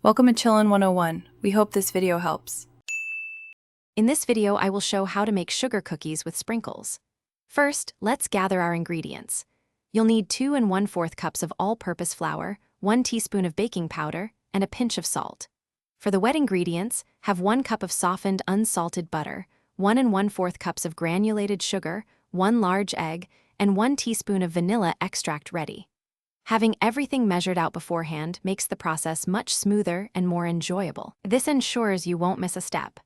Welcome to Chillin' 101. We hope this video helps. In this video, I will show how to make sugar cookies with sprinkles. First, let's gather our ingredients. You'll need 2 1/4 cups of all-purpose flour, 1 teaspoon of baking powder, and a pinch of salt. For the wet ingredients, have 1 cup of softened unsalted butter, 1 1/4 cups of granulated sugar, 1 large egg, and 1 teaspoon of vanilla extract ready. Having everything measured out beforehand makes the process much smoother and more enjoyable. This ensures you won't miss a step.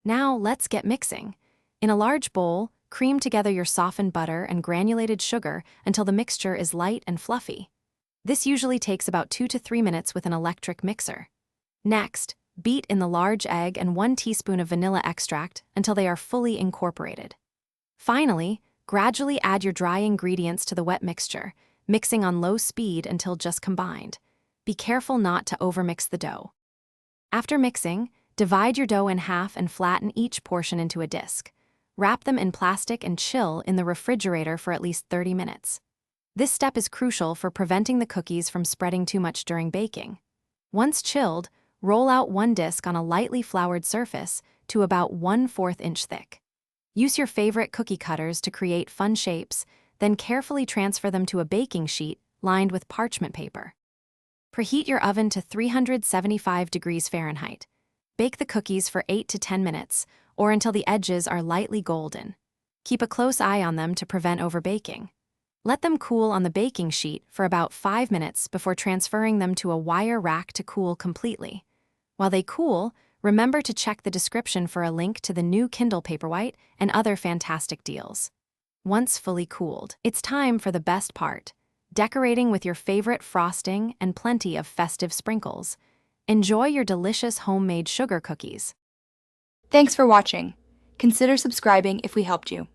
Now let's get mixing. In a large bowl, cream together your softened butter and granulated sugar until the mixture is light and fluffy. This usually takes about 2 to 3 minutes with an electric mixer. Next, beat in the large egg and 1 teaspoon of vanilla extract until they are fully incorporated. Finally, gradually add your dry ingredients to the wet mixture, mixing on low speed until just combined. Be careful not to overmix the dough. After mixing, divide your dough in half and flatten each portion into a disc. Wrap them in plastic and chill in the refrigerator for at least 30 minutes. This step is crucial for preventing the cookies from spreading too much during baking. Once chilled, roll out one disc on a lightly floured surface to about 1/4 inch thick. Use your favorite cookie cutters to create fun shapes, then carefully transfer them to a baking sheet lined with parchment paper. Preheat your oven to 375 degrees Fahrenheit. Bake the cookies for 8 to 10 minutes, or until the edges are lightly golden. Keep a close eye on them to prevent overbaking. Let them cool on the baking sheet for about 5 minutes before transferring them to a wire rack to cool completely. While they cool, remember to check the description for a link to the new Kindle Paperwhite and other fantastic deals. Once fully cooled, it's time for the best part: decorating with your favorite frosting and plenty of festive sprinkles. Enjoy your delicious homemade sugar cookies. Thanks for watching. Consider subscribing if we helped you.